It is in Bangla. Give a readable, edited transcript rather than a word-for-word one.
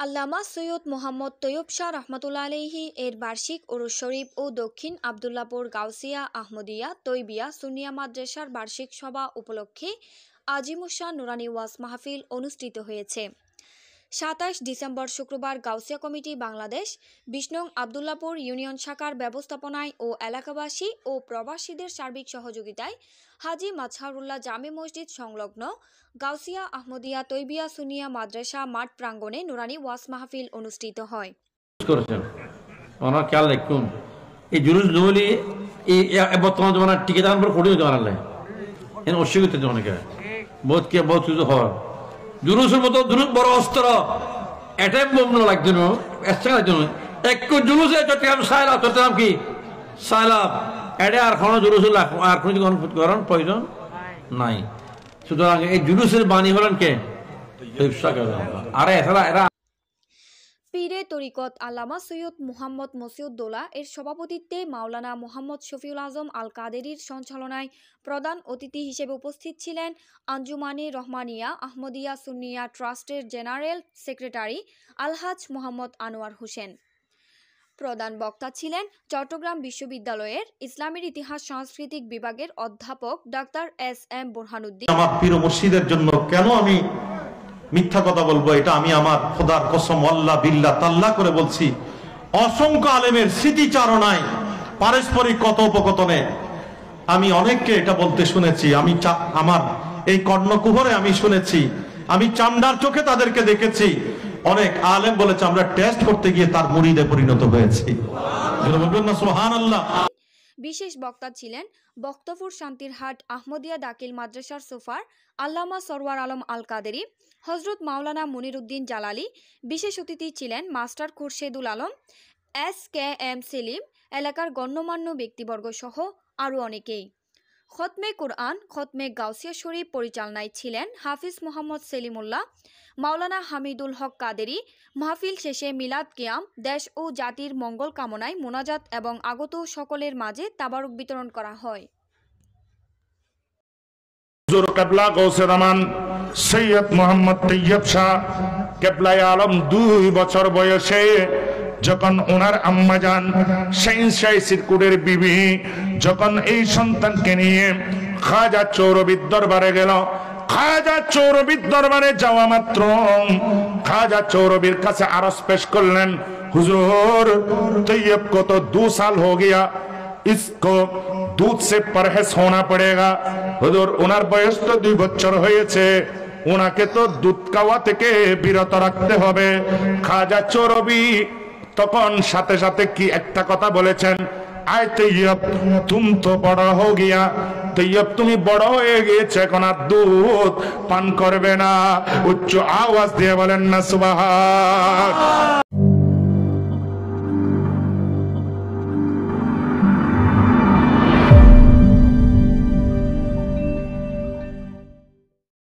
আল্লামা সৈয়দ মোহাম্মদ তৈয়ব শাহ রহমতুল্লাহ আলাইহি এর বার্ষিক উরুস শরীফ ও দক্ষিণ আবদুল্লাপুর গাউসিয়া আহমদিয়া তৈবিয়া সুন্নিয়া মাদ্রাসার বার্ষিক সভা উপলক্ষে আজিমুশান নুরানি ওয়াজ মাহফিল অনুষ্ঠিত হয়েছে। 27 ডিসেম্বর শুক্রবার গাউসিয়া কমিটি বাংলাদেশ 20 নং আবদুল্লাপুর ইউনিয়ন শাখার ব্যবস্থাপনায় ও এলাকাবাসী ও প্রবাসীদের সার্বিক সহযোগিতায় হাজী মাজহারুল্লাহ জামে মসজিদ সংলগ্ন গাউসিয়া আহমদিয়া তৈবিয়া সুনিয়া মাদ্রাসা মাঠ প্রাঙ্গণে নুরানি ওয়াজ মাহফিল অনুষ্ঠিত হয়। এই জুলুস নলি এই বর্তমান জমানা টিকে থাকার পর কঠিন জমানা এন অস্বীকৃত জমানাকে বহুত কে বহুত কিছু হয় জুলুসের মতো জুলুস বড় অস্ত্র এটাই বোম লাগছে না একসাথে জন্য এক জুলুসে চট্টগ্রাম সাইলাব চট্টগ্রাম কি সাইলাব এটা আর কোনো জুলুস আর কোনো করার প্রয়োজন নাই। সুতরাং এই জুলুসের বাণী হলেন কে আরে এরা পীরে তরিকত আল্লামা সৈয়দ মুহাম্মদ মসিউদ্দৌলা এর সভাপতিত্বে মাওলানা মোহাম্মদ শফিউল আজম আল কাদেরির সঞ্চালনায় প্রধান অতিথি হিসেবে উপস্থিত ছিলেন আঞ্জুমানে রহমানিয়া আহমদিয়া সুন্নিয়া ট্রাস্টের জেনারেল সেক্রেটারি আলহাজ মোহাম্মদ আনোয়ার হোসেন। প্রধান বক্তা ছিলেন চট্টগ্রাম বিশ্ববিদ্যালয়ের ইসলামের ইতিহাস সাংস্কৃতিক বিভাগের অধ্যাপক ডাক্তার এস.এম. বুরহানুদ্দিন। আমার পীর মুর্শিদের জন্য কেন আমি মিথ্যা কথা বলবো, এটা আমি আমার খোদার কসম আল্লাহ বিল্লাহ তাল্লাহ করে বলছি। অসংখ্য আলেমের স্মৃতিচারণায় পারস্পরিক কথোপকথনে আমি অনেককে এটা বলতে শুনেছি। আমি আমার এই কর্ণকুহরে আমি শুনেছি, আমি চামড়ার চোখে তাদেরকে দেখেছি। অনেক আলেম বলেছে আমরা টেস্ট করতে গিয়ে তার মুরিদে পরিণত হয়েছি। সুবহানাল্লাহ। বিশেষ বক্তা ছিলেন বক্তপুর শান্তিরহাট আহমদিয়া দাখিল মাদ্রাসার সুফার আল্লামা সরওয়ার আলম আল কাদেরি, হজরত মাওলানা মুনিরউদ্দিন জালালি। বিশেষ অতিথি ছিলেন মাস্টার খুরশেদুল আলম, এস.কে.এম. সেলিম, এলাকার গণ্যমান্য ব্যক্তিবর্গ সহ আরও অনেকেই। খতমে কুরআন খতমে গাউসিয়া শরীফ পরিচালনায় ছিলেন হাফিজ মোহাম্মদ সেলিমুল্লাহ, মাওলানা হামিদুল হক কাদেরি। মাহফিল শেষে মিলাদ কিয়াম, দেশ ও জাতির মঙ্গল কামনায় মোনাজাত এবং আগত সকলের মাঝে তাবারুক বিতরণ করা হয়। সৈয়দ মোহাম্মদ তৈয়ব শাহ কেবলায়ে আলম 2 বছর বয়সে যখন ওনার আম্মাজান শাহ সিরকুটের বিবি যখন এই সন্তানকে নিয়ে খাজা চৌরবির দরবারে গেল, খাজা চৌরবির দরবারে যাওয়া মাত্র খাজা চৌরবির কাছে আরজ পেশ করলেন, হুজুর তৈয়ব को तो 2 साल हो गया, इसको दूध से परहेज होना पड़ेगा। হুজুর ওনার বয়স তো 2 বছর হয়েছে, ওনাকে তো দুধ খাওয়া থেকে বিরত রাখতে হবে। খাজা চৌরবি তখন সাথে সাথে কি একটা কথা বলেছেন, আয় তৈয়ব তুম তো বড় হো গিয়া, তৈয়ব তুমি বড় হয়ে গিয়েছে, এখন আর দুধ পান করবে না। উচ্চ আওয়াজ দিয়ে বলেন না সুবহান।